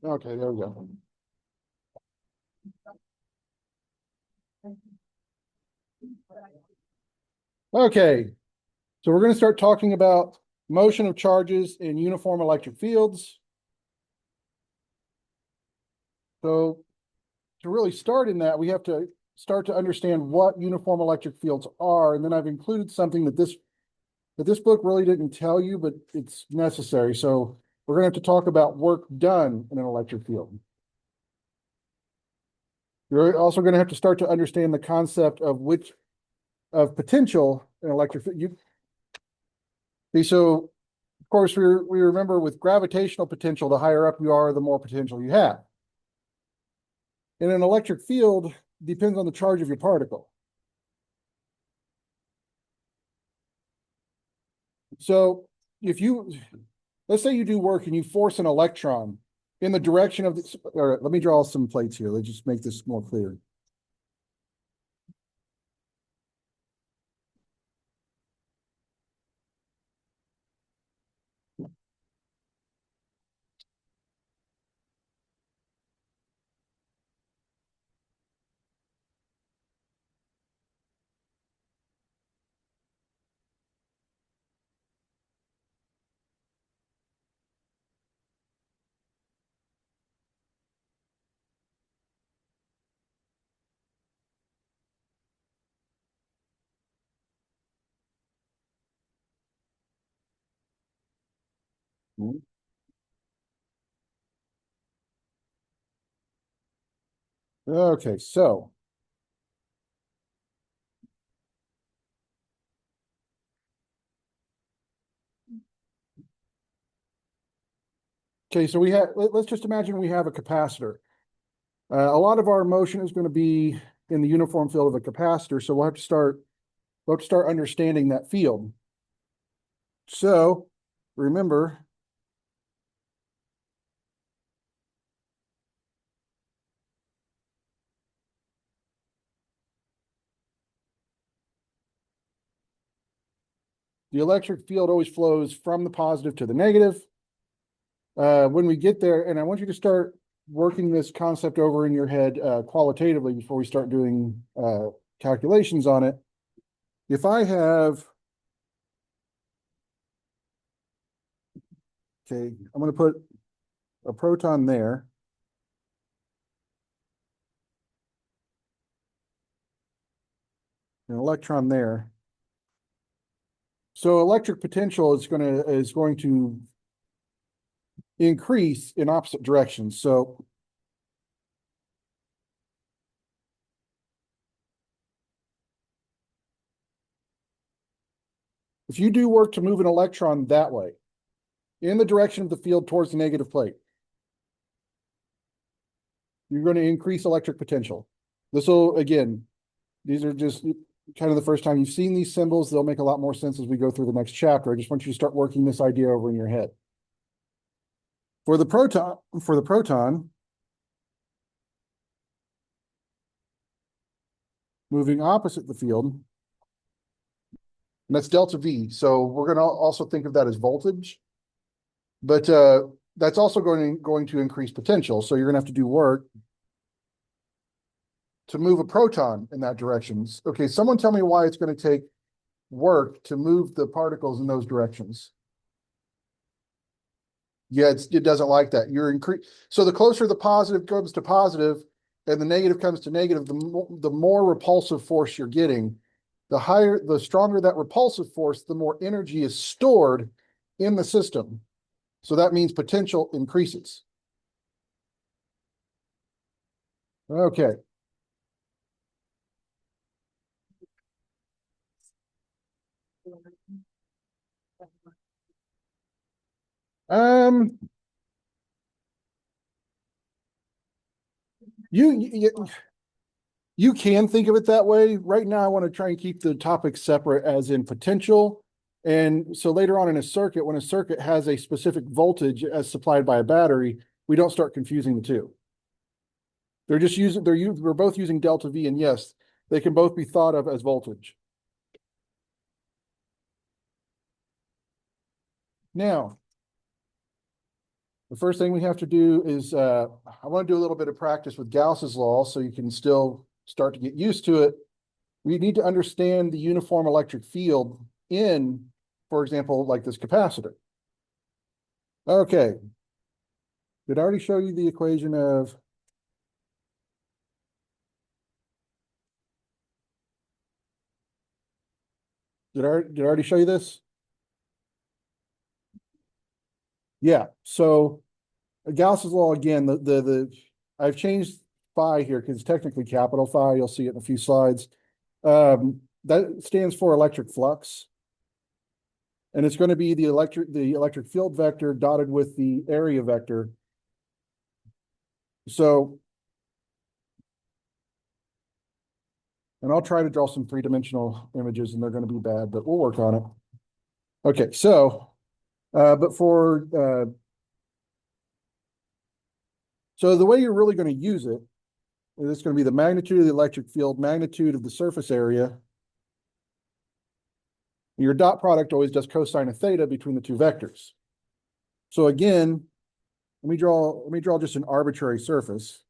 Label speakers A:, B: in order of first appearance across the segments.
A: Okay, there we go. Okay, so we're going to start talking about motion of charges in uniform electric fields. So to really start in that, we have to start to understand what uniform electric fields are. And then I've included something that this book really didn't tell you, but it's necessary. So we're going to have to talk about work done in an electric field. You're also going to have to start to understand the concept of potential in electric field. So of course, we remember with gravitational potential, the higher up you are, the more potential you have. In an electric field, depends on the charge of your particle. So let's say you do work and you force an electron in the direction of the, all right, let me draw some plates here. Let's just make this more clear. Okay, so let's just imagine we have a capacitor. A lot of our motion is going to be in the uniform field of a capacitor, so we'll have to start understanding that field. So remember, the electric field always flows from the positive to the negative. When we get there, and I want you to start working this concept over in your head qualitatively before we start doing calculations on it. If I have, okay, I'm going to put a proton there. An electron there. So electric potential is going to increase in opposite directions. So if you do work to move an electron that way, in the direction of the field towards the negative plate, you're going to increase electric potential. This will, again, these are just kind of the first time you've seen these symbols. They'll make a lot more sense as we go through the next chapter. I just want you to start working this idea over in your head. For the proton, moving opposite the field, and that's delta V. So we're going to also think of that as voltage, but that's also going to increase potential. So you're going to have to do work to move a proton in that direction. Okay, someone tell me why it's going to take work to move the particles in those directions. Yeah, it doesn't like that. So the closer the positive comes to positive and the negative comes to negative, the more repulsive force you're getting. The stronger that repulsive force, the more energy is stored in the system. So that means potential increases. Okay. You can think of it that way. Right now, I want to try and keep the topics separate as in potential. And so later on in a circuit, when a circuit has a specific voltage as supplied by a battery, we don't start confusing the two. We're both using delta V, and yes, they can both be thought of as voltage. Now, the first thing we have to do is, I want to do a little bit of practice with Gauss's law so you can still start to get used to it. We need to understand the uniform electric field in, for example, like this capacitor. Okay. Did I already show you the equation of did I already show you this? Yeah. So Gauss's law again, I've changed phi here because it's technically capital phi. You'll see it in a few slides. That stands for electric flux. And it's going to be the electric field vector dotted with the area vector. So, and I'll try to draw some three-dimensional images and they're going to be bad, but we'll work on it. Okay, so, so the way you're really going to use it is it's going to be the magnitude of the electric field, magnitude of the surface area. Your dot product always does cosine of theta between the two vectors. So again, let me draw just an arbitrary surface.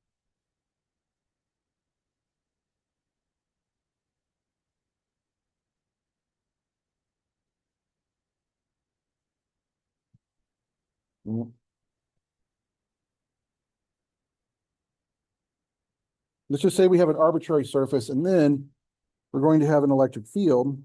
A: Let's just say we have an arbitrary surface, and then we're going to have an electric field.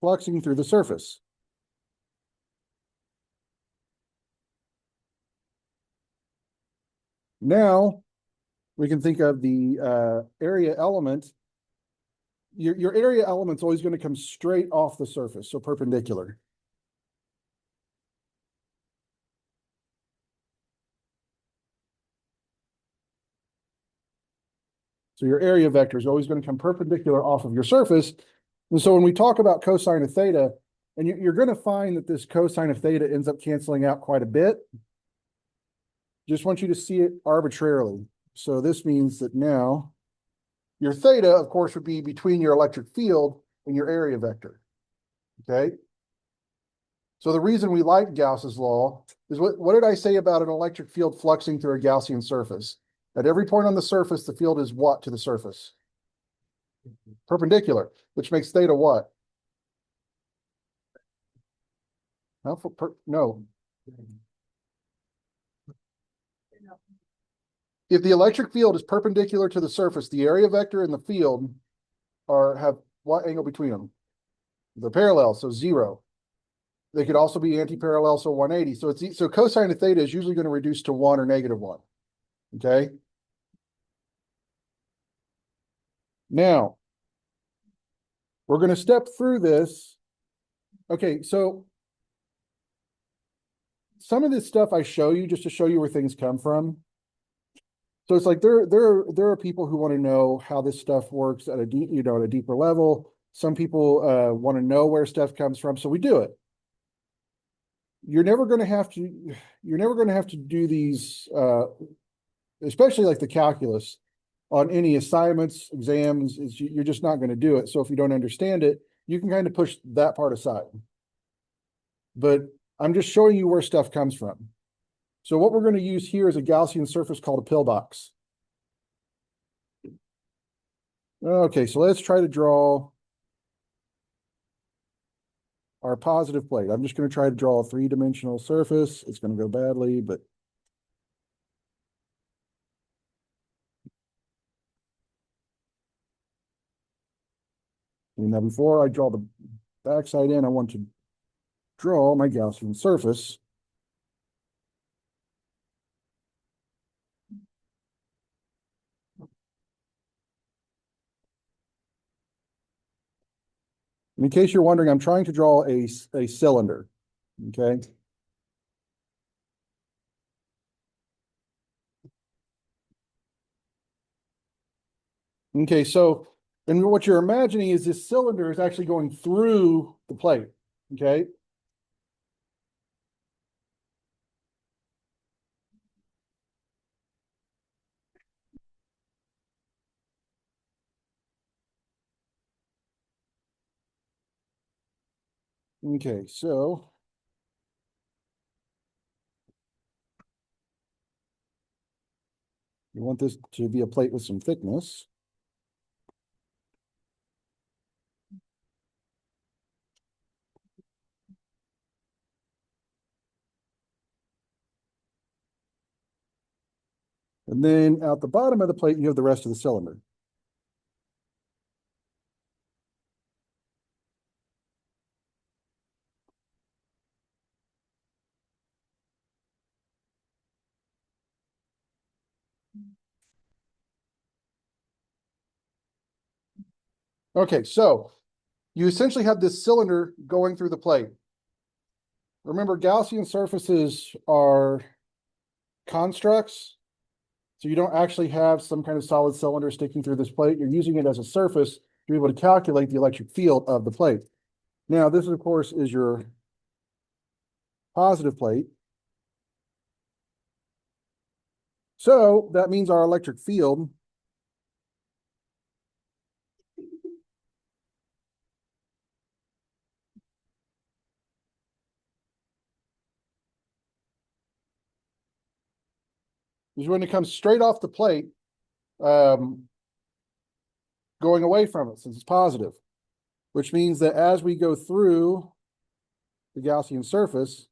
A: Fluxing through the surface. Now we can think of the area element. Your area element's always going to come straight off the surface, so perpendicular. So your area vector is always going to come perpendicular off of your surface. And so when we talk about cosine of theta, and you're going to find that this cosine of theta ends up canceling out quite a bit. Just want you to see it arbitrarily. So this means that now your theta, of course, would be between your electric field and your area vector. Okay. So the reason we like Gauss's law is what did I say about an electric field fluxing through a Gaussian surface? At every point on the surface, the field is what to the surface? Perpendicular, which makes theta what? No. If the electric field is perpendicular to the surface, the area vector and the field have what angle between them? They're parallel, so 0. They could also be anti-parallel, so 180. So cosine of theta is usually going to reduce to 1 or -1. Okay. Now, we're going to step through this. Okay, so some of this stuff I show you just to show you where things come from. So it's like there are people who want to know how this stuff works at a deeper level. Some people want to know where stuff comes from, so we do it. You're never going to have to do these, especially like the calculus, on any assignments, exams. You're just not going to do it. So if you don't understand it, you can kind of push that part aside. But I'm just showing you where stuff comes from. So what we're going to use here is a Gaussian surface called a pillbox. Okay, so let's try to draw our positive plate. I'm just going to try to draw a three-dimensional surface. It's going to go badly, but now before I draw the backside in, I want to draw my Gaussian surface. In case you're wondering, I'm trying to draw a cylinder, okay? Okay, so, and what you're imagining is this cylinder is actually going through the plate, okay? Okay, so you want this to be a plate with some thickness. And then out the bottom of the plate, you have the rest of the cylinder. Okay, so you essentially have this cylinder going through the plate. Remember, Gaussian surfaces are constructs. So you don't actually have some kind of solid cylinder sticking through this plate. You're using it as a surface to be able to calculate the electric field of the plate. Now, this, of course, is your positive plate. So that means our electric field is when it comes straight off the plate, going away from it since it's positive, which means that as we go through the Gaussian surface,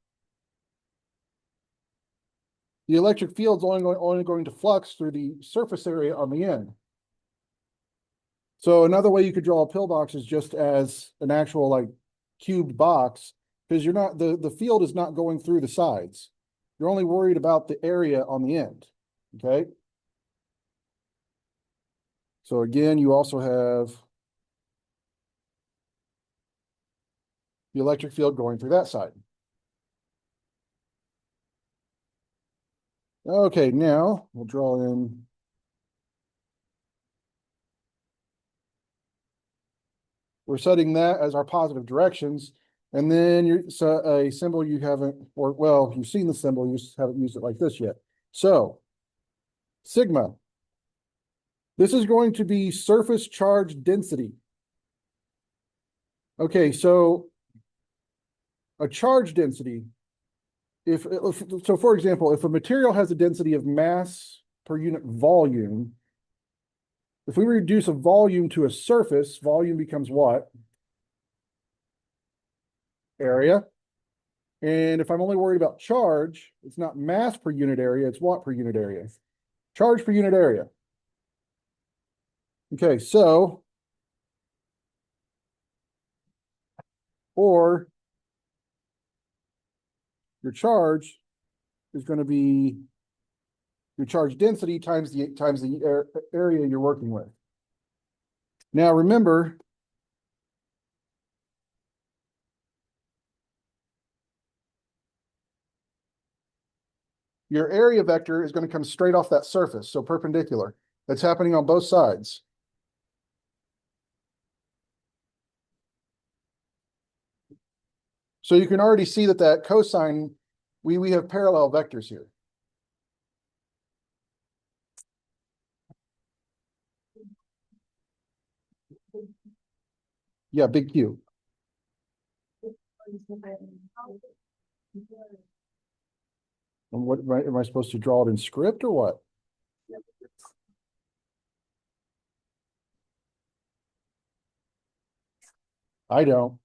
A: the electric field is only going to flux through the surface area on the end. So another way you could draw a pillbox is just as an actual like cubed box, because you're not the field is not going through the sides. You're only worried about the area on the end. Okay. So again, you also have the electric field going through that side. Okay, now we'll draw in we're setting that as our positive directions. And then you're so a symbol you haven't, or well, you've seen the symbol, you just haven't used it like this yet. So sigma, this is going to be surface charge density. Okay, so a charge density, so for example, if a material has a density of mass per unit volume, if we reduce a volume to a surface, volume becomes what? Area. And if I'm only worried about charge, it's not mass per unit area, it's what per unit area? Charge per unit area. Okay, so, or your charge is going to be your charge density times the area you're working with. Now remember, your area vector is going to come straight off that surface, so perpendicular. That's happening on both sides. So you can already see that cosine, we have parallel vectors here. Yeah, big Q. And what am I supposed to draw it in script or what? I don't.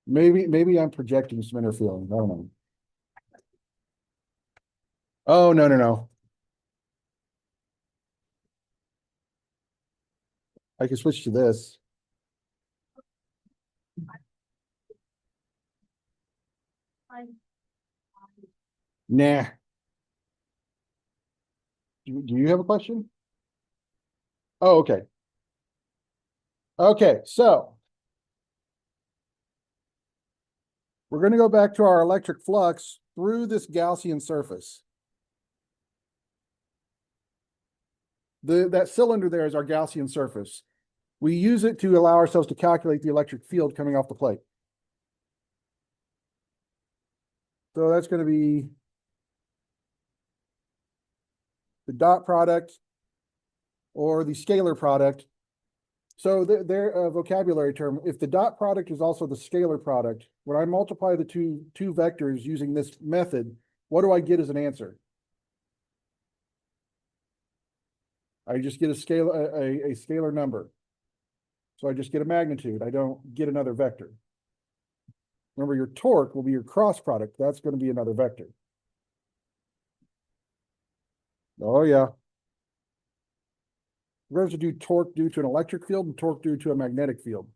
A: Maybe I'm projecting some inner feelings. I don't know. Oh, no, no, no. I can switch to this. Nah. Do you have a question? Oh, okay. Okay, so we're going to go back to our electric flux through this Gaussian surface. That cylinder there is our Gaussian surface. We use it to allow ourselves to calculate the electric field coming off the plate. So that's going to be the dot product or the scalar product So their vocabulary term, if the dot product is also the scalar product, when I multiply the two vectors using this method, what do I get as an answer? I just get a scalar number. So I just get a magnitude. I don't get another vector. Remember, your torque will be your cross product. That's going to be another vector. Oh, yeah. We're going to do torque due to an electric field and torque due to a magnetic field.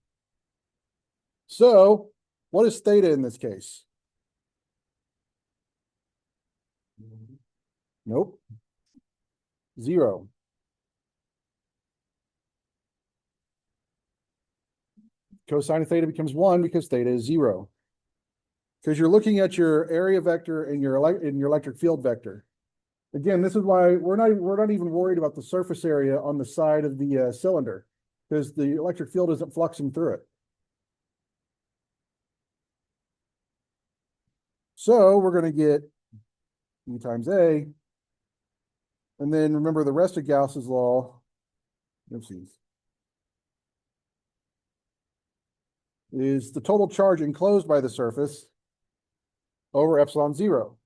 A: So what is theta in this case? Nope. 0. Cosine of theta becomes 1 because theta is 0. Because you're looking at your area vector and your electric field vector. Again, this is why we're not even worried about the surface area on the side of the cylinder, because the electric field isn't fluxing through it. So we're going to get E times A. And then remember the rest of Gauss's law, oopsies, is the total charge enclosed by the surface over epsilon 0.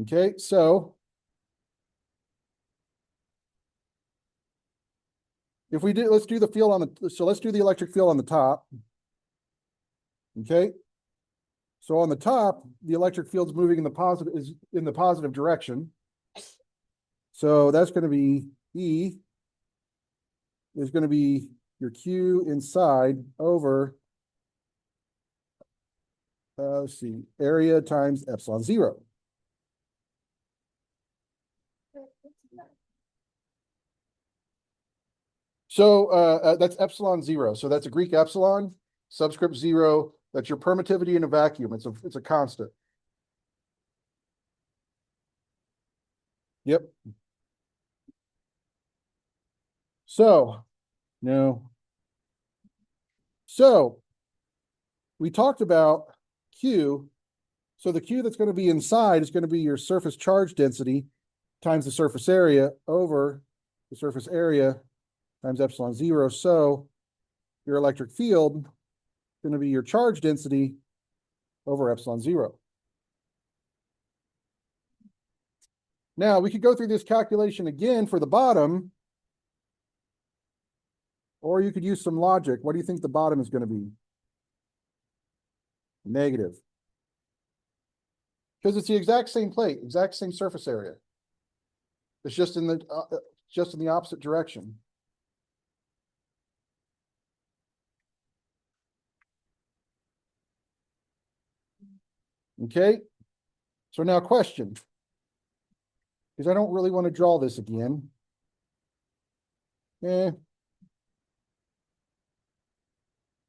A: Okay, so if we do, let's do the field on the, so let's do the electric field on the top. Okay. So on the top, the electric field's moving in the positive direction. So that's going to be E is going to be your Q inside over, let's see, area times epsilon 0. So that's epsilon 0. So that's a Greek epsilon, subscript 0. That's your permittivity in a vacuum. It's a constant. Yep. So, no. So we talked about Q. So the Q that's going to be inside is going to be your surface charge density times the surface area over the surface area times epsilon 0. So your electric field is going to be your charge density over epsilon 0. Now we could go through this calculation again for the bottom, or you could use some logic. What do you think the bottom is going to be? Negative. Because it's the exact same plate, exact same surface area. It's just in the opposite direction. Okay. So now question, because I don't really want to draw this again. I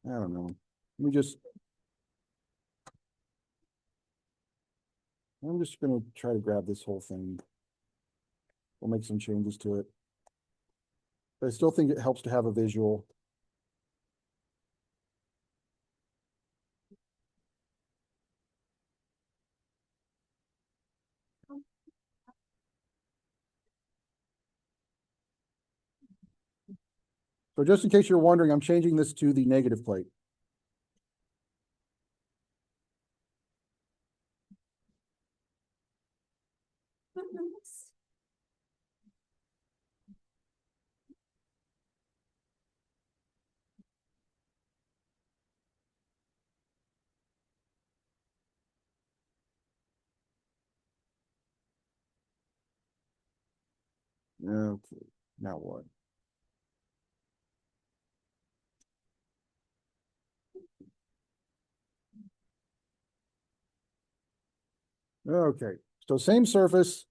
A: don't know. I'm just going to try to grab this whole thing. We'll make some changes to it. But I still think it helps to have a visual. So just in case you're wondering, I'm changing this to the negative plate. Okay, now what? Okay, so same surface.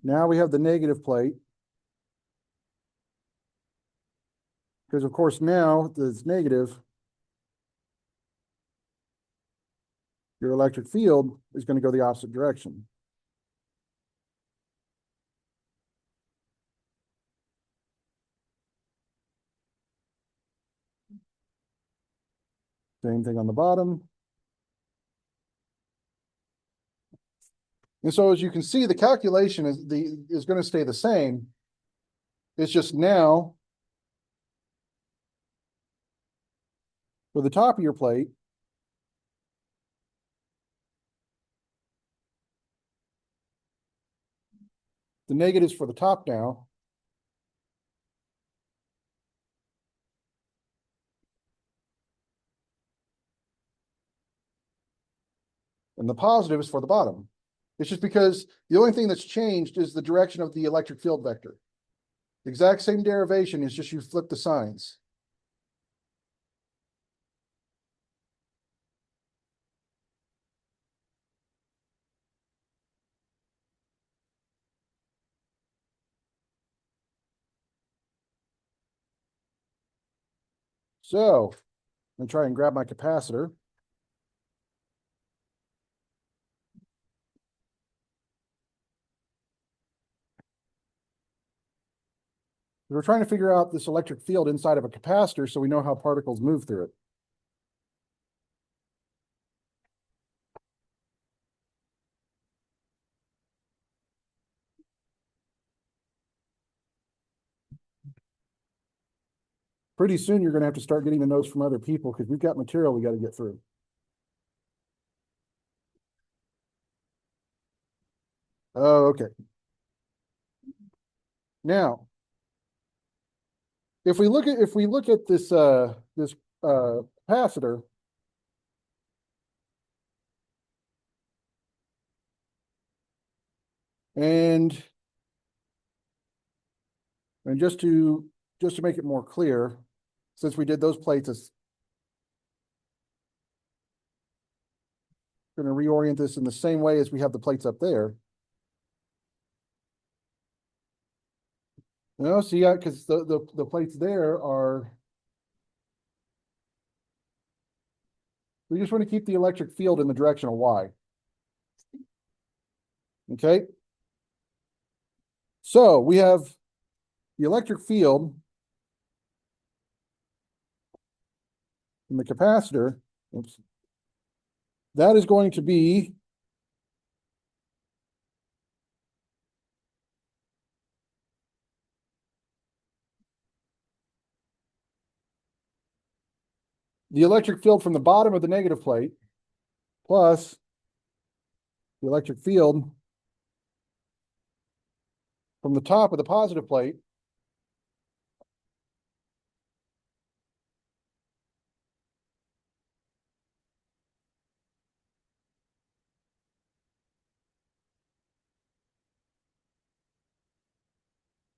A: Now we have the negative plate. Because of course now that it's negative, your electric field is going to go the opposite direction. Same thing on the bottom. And so as you can see, the calculation is going to stay the same. It's just now for the top of your plate, the negatives for the top now. And the positive is for the bottom. It's just because the only thing that's changed is the direction of the electric field vector. The exact same derivation is just you flip the signs. So I'm going to try and grab my capacitor. We're trying to figure out this electric field inside of a capacitor so we know how particles move through it. Pretty soon you're going to have to start getting the notes from other people because we've got material we got to get through. Oh, okay. Now, if we look at this capacitor, and just to make it more clear, since we did those plates, it's going to reorient this in the same way as we have the plates up there. No, see, because the plates there are, we just want to keep the electric field in the direction of Y. Okay. So we have the electric field in the capacitor. Oops. That is going to be the electric field from the bottom of the negative plate plus the electric field from the top of the positive plate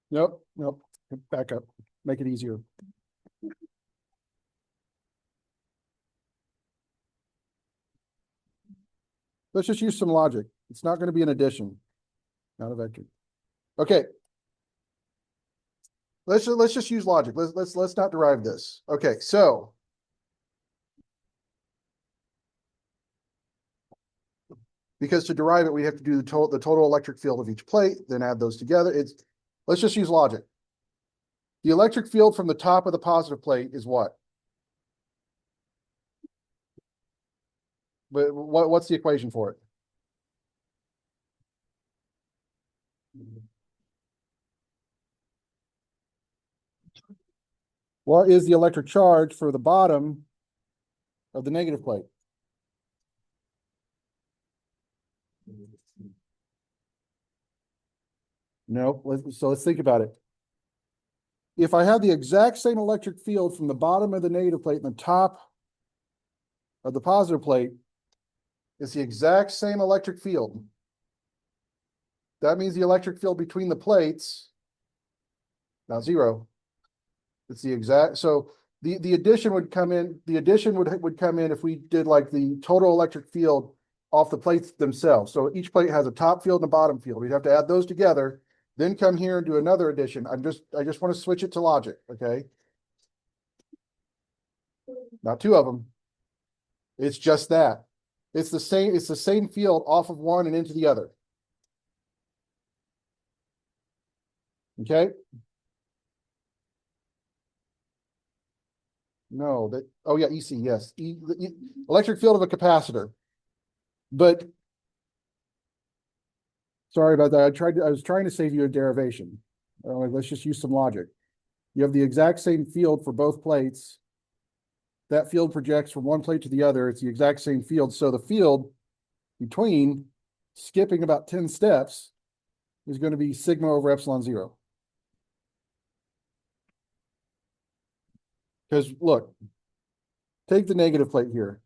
A: Nope. Back up. Make it easier. Let's just use some logic. It's not going to be an addition, not a vector. Okay. Let's just use logic. Let's not derive this. Okay, so because to derive it, we have to do the total electric field of each plate, then add those together. Let's just use logic. The electric field from the top of the positive plate is what? But what's the equation for it? What is the electric charge for the bottom of the negative plate? No, so let's think about it. If I have the exact same electric field from the bottom of the negative plate and the top of the positive plate, it's the exact same electric field. That means the electric field between the plates, not zero. It's the exact, so the addition would come in, would come in if we did like the total electric field off the plates themselves. So each plate has a top field and a bottom field. We'd have to add those together, then come here and do another addition. I just want to switch it to logic, okay? Not two of them. It's just that. It's the same field off of one and into the other. Okay? No, oh yeah, EC, yes. Electric field of a capacitor. But Sorry about that. I was trying to save you a derivation. Let's just use some logic. You have the exact same field for both plates. That field projects from one plate to the other. It's the exact same field. So the field between skipping about 10 steps is going to be sigma over epsilon zero. Because look, take the negative plate here.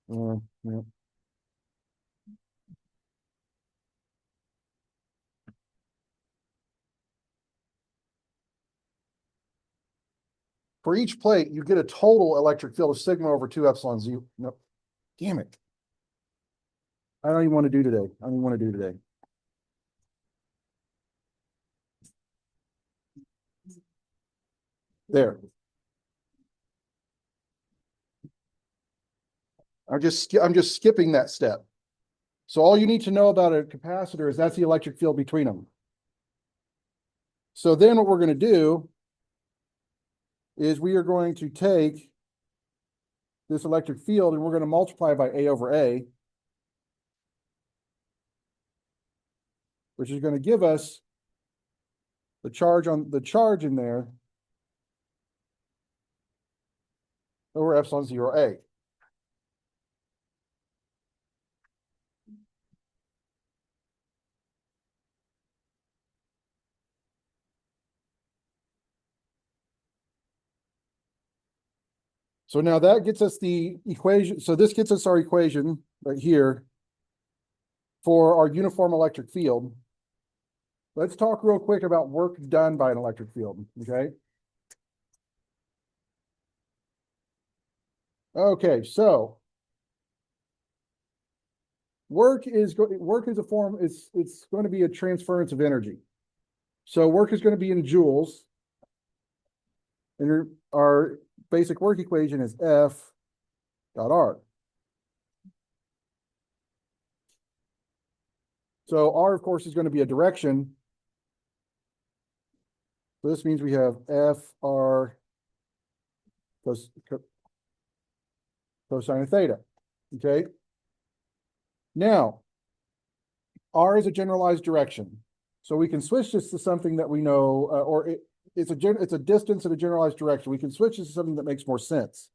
A: Yeah. For each plate, you get a total electric field of sigma over 2 epsilon zero. No, damn it. I don't even want to do today. I don't even want to do today. There. I'm just skipping that step. So all you need to know about a capacitor is that's the electric field between them. So then what we're going to do is we are going to take this electric field and we're going to multiply by A over A, which is going to give us the charge in there over epsilon zero A. So now that gets us the equation. So this gets us our equation right here for our uniform electric field. Let's talk real quick about work done by an electric field, okay? Okay, so work is a form, it's going to be a transference of energy. So work is going to be in joules. And our basic work equation is F dot R. So R, of course, is going to be a direction. So this means we have F R cosine of theta. Okay. Now, R is a generalized direction. So we can switch this to something that we know, it's a distance in a generalized direction. We can switch this to something that makes more sense.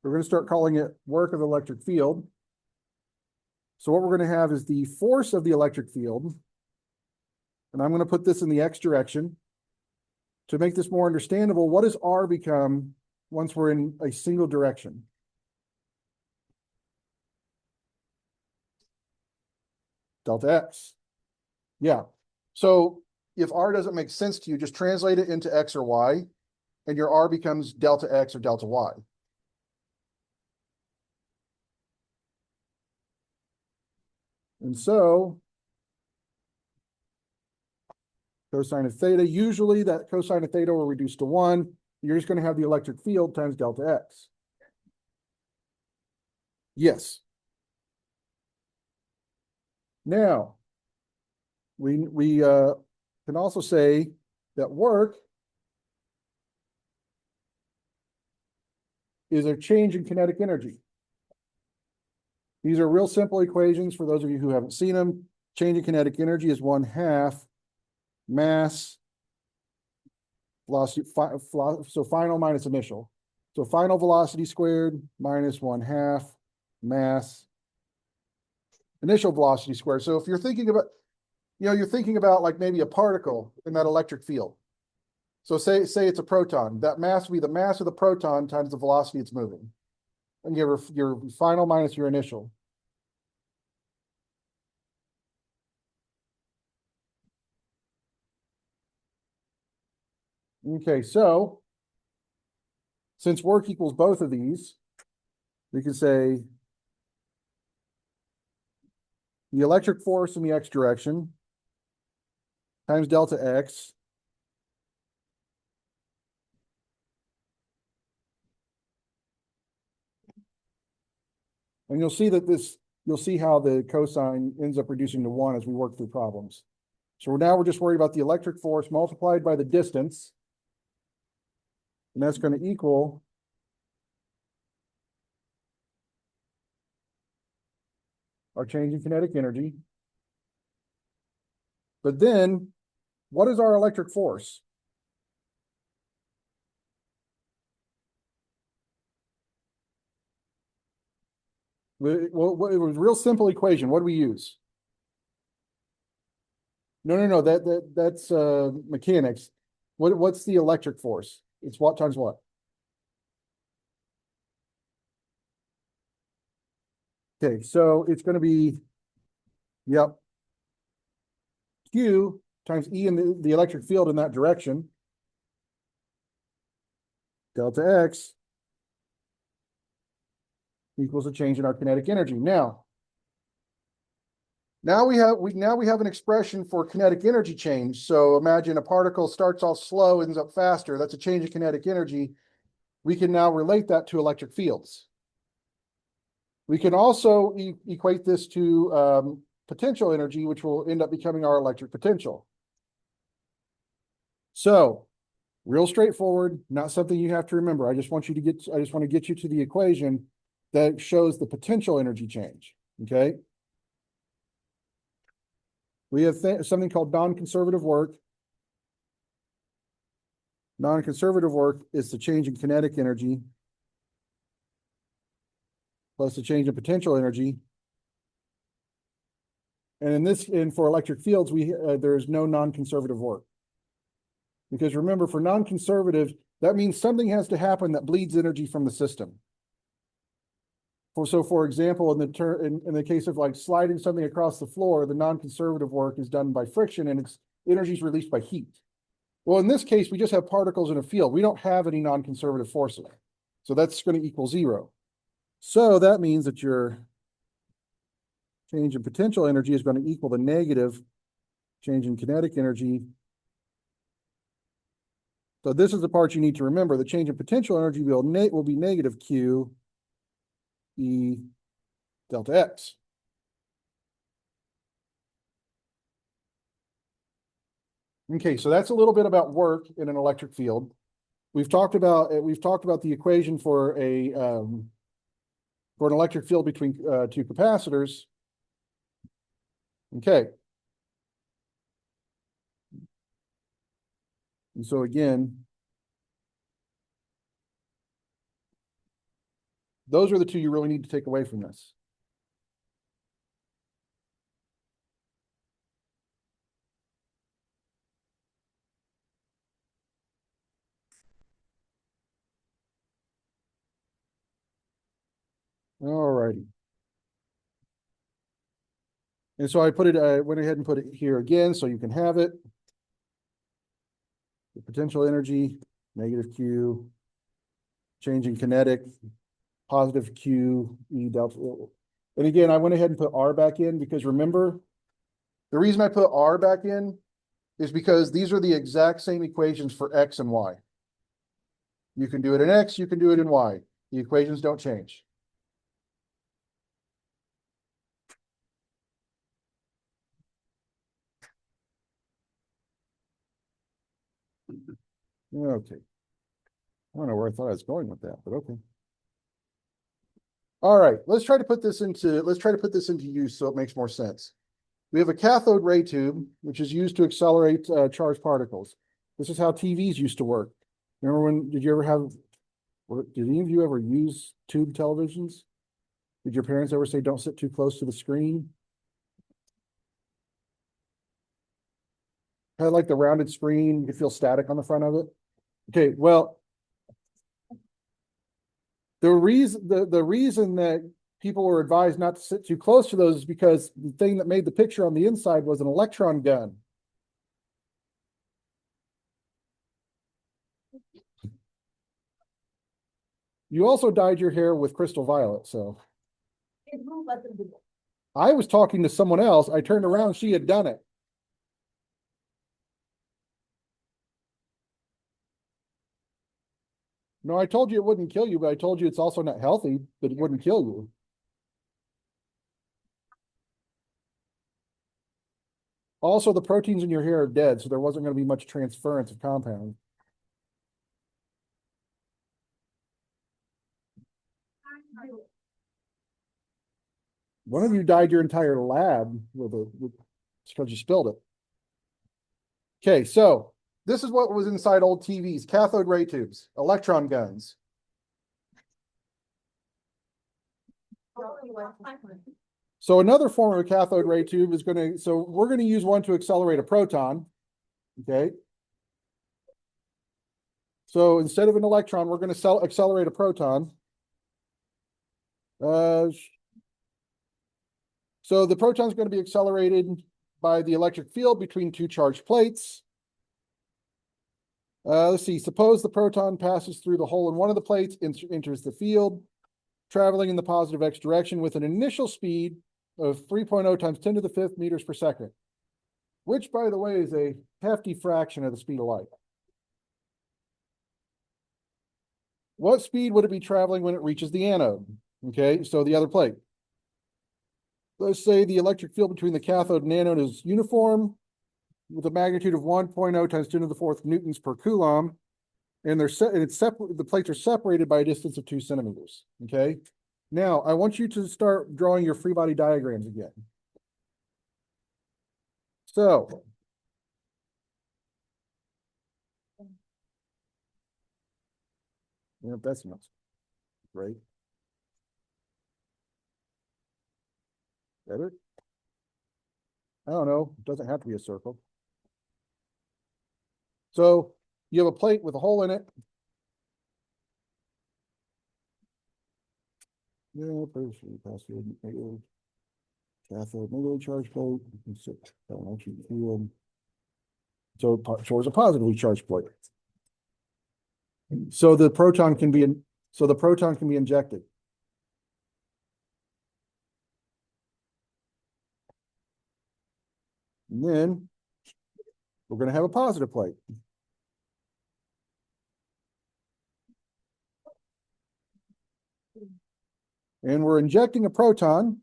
A: We're going to start calling it work of the electric field. So what we're going to have is the force of the electric field. And I'm going to put this in the X direction. To make this more understandable, what does R become once we're in a single direction? Delta X. Yeah. So if R doesn't make sense to you, just translate it into X or Y, and your R becomes delta X or delta Y. And so cosine of theta, usually that cosine of theta will reduce to 1. You're just going to have the electric field times delta X. Yes. Now, we can also say that work is a change in kinetic energy. These are real simple equations for those of you who haven't seen them. Change in kinetic energy is 1/2 mass velocity, so final minus initial. So final velocity squared minus 1/2 mass initial velocity squared. So if you're thinking about, you're thinking about like maybe a particle in that electric field. So say it's a proton. That mass will be the mass of the proton times the velocity it's moving. And your final minus your initial. Okay, so since work equals both of these, we can say the electric force in the X direction times delta X and you'll see how the cosine ends up reducing to 1 as we work through problems. So now we're just worried about the electric force multiplied by the distance. And that's going to equal our change in kinetic energy. But then, what is our electric force? Well, it was a real simple equation. What do we use? No. That's mechanics. What's the electric force? It's what times what? Okay, so it's going to be, yep, Q times E in the electric field in that direction, delta X equals a change in our kinetic energy. Now we have an expression for kinetic energy change. So imagine a particle starts off slow, ends up faster. That's a change in kinetic energy. We can now relate that to electric fields. We can also equate this to potential energy, which will end up becoming our electric potential. So, real straightforward, not something you have to remember. I just want to get you to the equation that shows the potential energy change. Okay. We have something called non-conservative work. Non-conservative work is the change in kinetic energy plus the change in potential energy. And for electric fields, there's no non-conservative work. Because remember, for non-conservative, that means something has to happen that bleeds energy from the system. So for example, in the case of like sliding something across the floor, the non-conservative work is done by friction and its energy is released by heat. Well, in this case, we just have particles in a field. We don't have any non-conservative forces. So that's going to equal 0. So that means that your change in potential energy is going to equal the negative change in kinetic energy. So this is the part you need to remember. The change in potential energy will be negative Q E delta X. Okay, so that's a little bit about work in an electric field. We've talked about the equation for an electric field between two capacitors. Okay. And so again, those are the two you really need to take away from this. All righty. And so I went ahead and put it here again so you can have it. The potential energy, negative Q, changing kinetic, positive Q, E delta. And again, I went ahead and put R back in because remember, the reason I put R back in is because these are the exact same equations for X and Y. You can do it in X, you can do it in Y. The equations don't change. Okay. I don't know where I thought I was going with that, but okay. All right, let's try to put this into use so it makes more sense. We have a cathode ray tube, which is used to accelerate charged particles. This is how TVs used to work. Remember did any of you ever use tube televisions? Did your parents ever say, don't sit too close to the screen? Had like the rounded screen, you could feel static on the front of it. Okay, well, the reason that people were advised not to sit too close to those is because the thing that made the picture on the inside was an electron gun. You also dyed your hair with crystal violet, so. I was talking to someone else. I turned around, she had done it. No, I told you it wouldn't kill you, but I told you it's also not healthy, but it wouldn't kill you. Also, the proteins in your hair are dead, so there wasn't going to be much transference of compound. One of you dyed your entire lab because you spilled it. Okay, so this is what was inside old TVs, cathode ray tubes, electron guns. So another form of a cathode ray tube is so we're going to use one to accelerate a proton, okay? So instead of an electron, we're going to accelerate a proton. So the proton is going to be accelerated by the electric field between two charged plates. Let's see, suppose the proton passes through the hole in one of the plates, enters the field, traveling in the positive x direction with an initial speed of 3.0 times 10 to the 5th meters per second, which, by the way, is a hefty fraction of the speed of light. What speed would it be traveling when it reaches the anode? Okay, so the other plate. Let's say the electric field between the cathode and anode is uniform with a magnitude of 1.0 times 10 to the 4th newtons per coulomb, and the plates are separated by a distance of 2 centimeters. Okay, now I want you to start drawing your free body diagrams again. So yeah, that's not great. Better? I don't know. It doesn't have to be a circle. So you have a plate with a hole in it. Yeah, cathode, negatively charged plate. So towards a positively charged plate. So the proton can be injected. And then we're going to have a positive plate. And we're injecting a proton.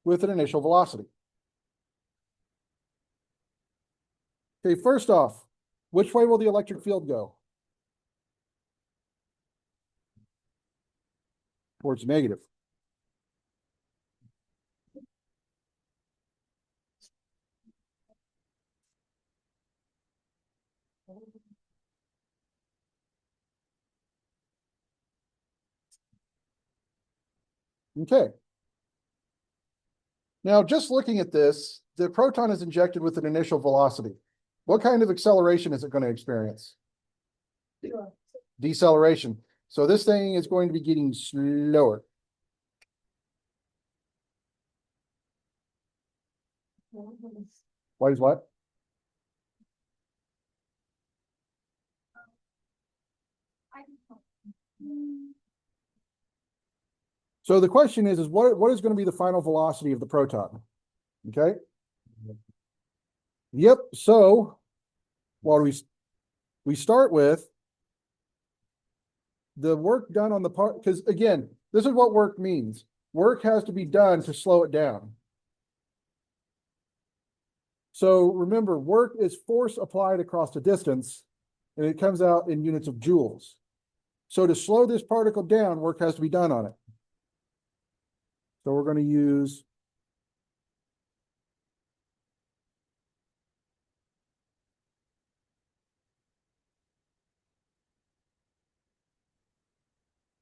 A: With an initial velocity. Okay, first off, which way will the electric field go? Towards negative. Okay. Now, just looking at this, the proton is injected with an initial velocity. What kind of acceleration is it going to experience? Deceleration. So this thing is going to be getting slower. Why is what? So the question is what is going to be the final velocity of the proton? Okay. Yep. So what we start with the work done on the part, because again, this is what work means. Work has to be done to slow it down. So remember, work is force applied across a distance, and it comes out in units of joules. So to slow this particle down, work has to be done on it. So we're going to use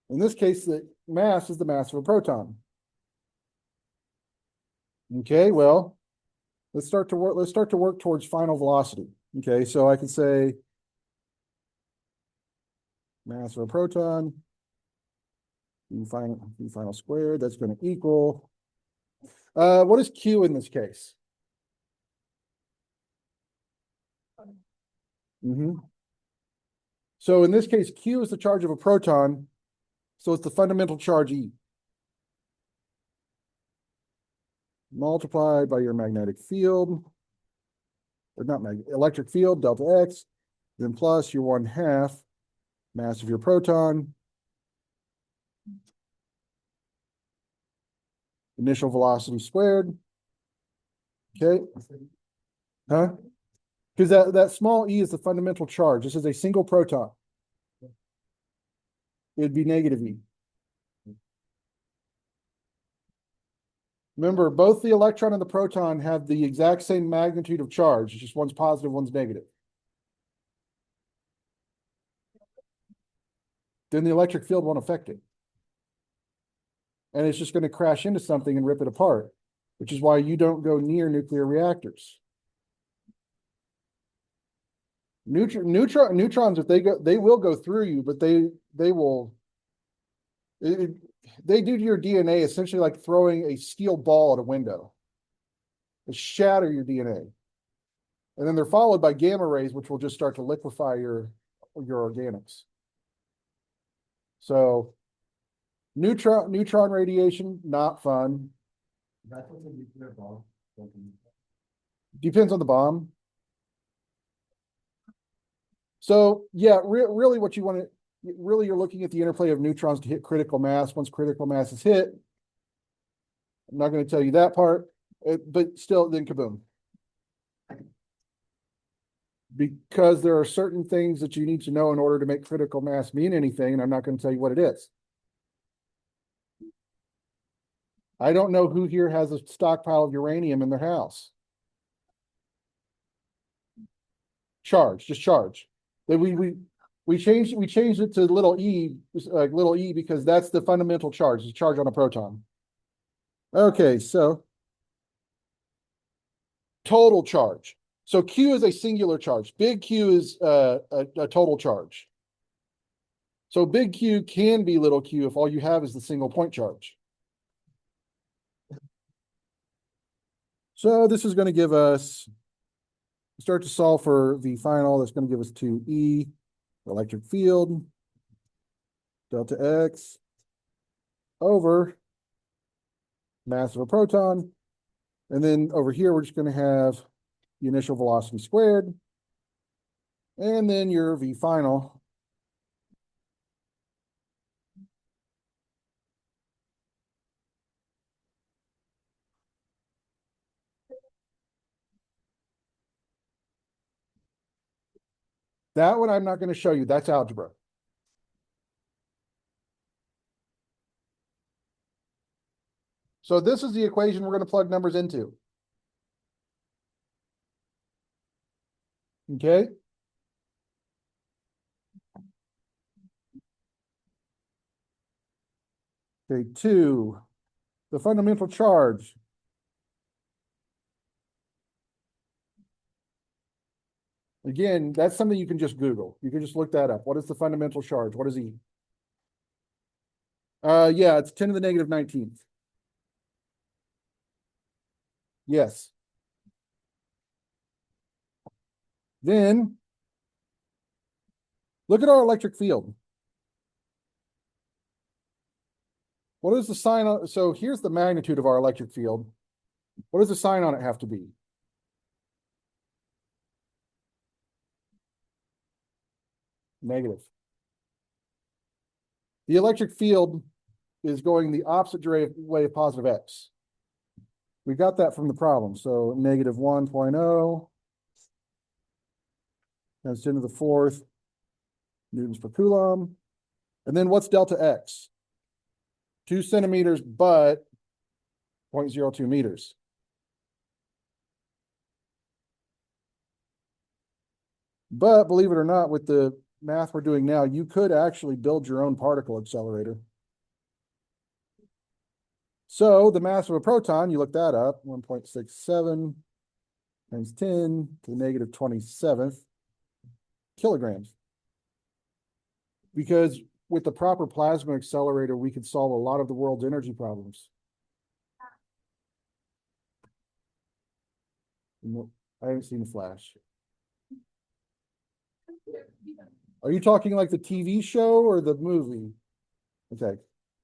A: in this case, the mass is the mass of a proton. Okay, well, let's start to work towards final velocity. Okay, so I can say mass of a proton, final squared, that's going to equal, what is Q in this case? So in this case, Q is the charge of a proton, so it's the fundamental charge E. Multiplied by your magnetic field, or not electric field, delta X, then plus your 1/2 mass of your proton, initial velocity squared, Okay. Huh? Because that small e is the fundamental charge. This is a single proton. It'd be negative E. Remember, both the electron and the proton have the exact same magnitude of charge. It's just one's positive, one's negative. Then the electric field won't affect it. And it's just going to crash into something and rip it apart, which is why you don't go near nuclear reactors. Neutrons, if they go, they will go through you, but they will. They do to your DNA essentially like throwing a steel ball at a window. They shatter your DNA, and then they're followed by gamma rays, which will just start to liquefy your organics. So, neutron radiation, not fun.
B: That's what the nuclear bomb.
A: Depends on the bomb. So yeah, really what you want to, really you're looking at the interplay of neutrons to hit critical mass. Once critical mass is hit, I'm not going to tell you that part, but still then kaboom. Because there are certain things that you need to know in order to make critical mass mean anything, and I'm not going to tell you what it is. I don't know who here has a stockpile of uranium in their house. Charge, just charge. We changed it to little e, because that's the fundamental charge, the charge on a proton. Okay, so total charge. So Q is a singular charge. Big Q is a total charge. So big Q can be little q if all you have is the single point charge. So this is going to give us, start to solve for the final, that's going to give us 2E, electric field, delta X, over mass of a proton. And then over here, we're just going to have the initial velocity squared. And then your V final. That one I'm not going to show you. That's algebra. So this is the equation we're going to plug numbers into. Okay. Okay, 2, the fundamental charge. Again, that's something you can just Google. You can just look that up. What is the fundamental charge? What is E? Yeah, it's 10 to the negative 19th. Yes. Then look at our electric field. What is the sign on? So here's the magnitude of our electric field. What does the sign on it have to be? Negative. The electric field is going the opposite way of positive X. We got that from the problem. So negative 1.0 times 10 to the 4th newtons per coulomb. And then what's delta X? 2 centimeters, but 0.02 meters. But believe it or not, with the math we're doing now, you could actually build your own particle accelerator. So the mass of a proton, you look that up, 1.67 times 10 to the negative 27th kilograms. Because with the proper plasma accelerator, we could solve a lot of the world's energy problems. I haven't seen a flash. Are you talking like the TV show or the movie? Okay.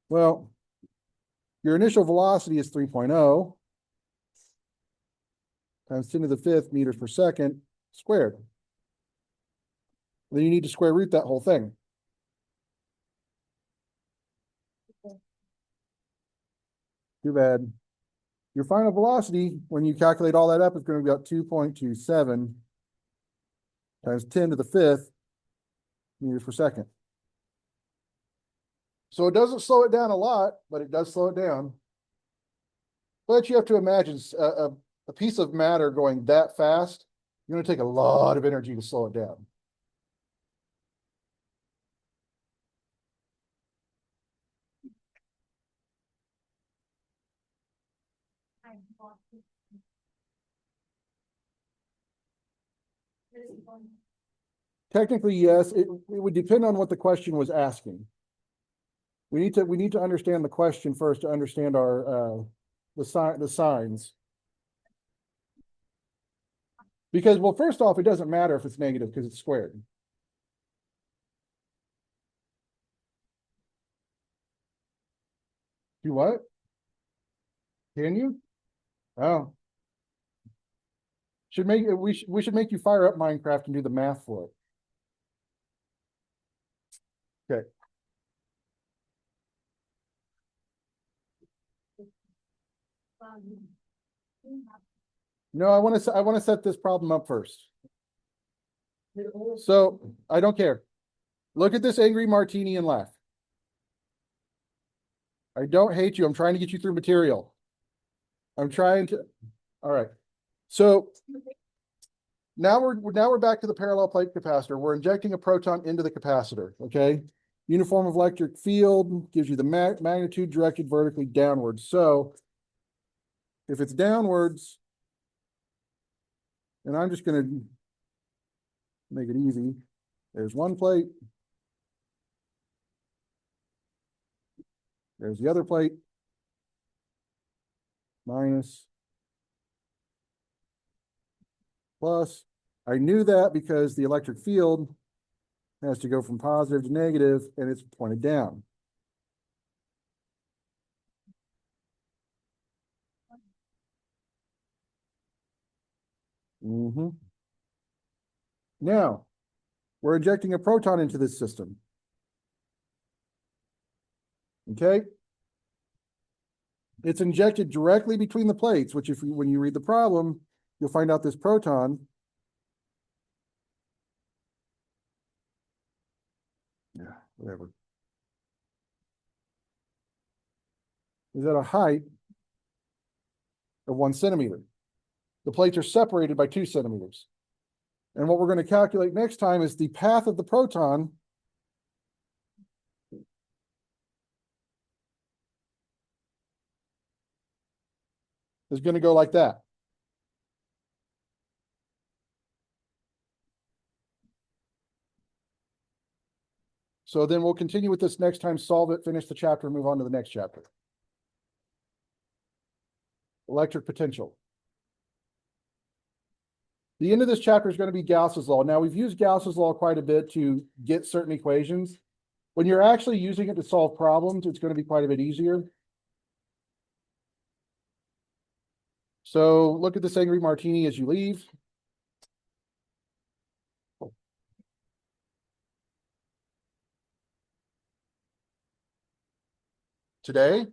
A: Well, your initial velocity is 3.0 times 10 to the 5th meters per second squared. Then you need to square root that whole thing. Too bad. Your final velocity, when you calculate all that up, is going to be about 2.27 times 10 to the fifth meters per second. So it doesn't slow it down a lot, but it does slow it down. But you have to imagine a piece of matter going that fast, you're going to take a lot of energy to slow it down. Technically, yes, it would depend on what the question was asking. We need to understand the question first to understand our the signs. Because, well, first off, it doesn't matter if it's negative because it's squared. Do what? Can you? Oh. We should make you fire up Minecraft and do the math for it. Okay. No, I want to set this problem up first. So I don't care. Look at this angry martini and laugh. I don't hate you. I'm trying to get you through material. I'm trying to. All right. So now we're back to the parallel plate capacitor. We're injecting a proton into the capacitor. Okay. Uniform electric field gives you the magnitude directed vertically downwards. So if it's downwards, and I'm just going to make it easy. There's one plate. There's the other plate. Minus. Plus. I knew that because the electric field has to go from positive to negative, and it's pointed down. Now, we're injecting a proton into this system. Okay? It's injected directly between the plates, which when you read the problem, you'll find out this proton whatever, is at a height of 1 centimeter. The plates are separated by 2 centimeters. And what we're going to calculate next time is the path of the proton is going to go like that. So then we'll continue with this next time, solve it, finish the chapter, move on to the next chapter. Electric potential. The end of this chapter is going to be Gauss's law. Now, we've used Gauss's law quite a bit to get certain equations. When you're actually using it to solve problems, it's going to be quite a bit easier. So look at this angry martini as you leave. Today,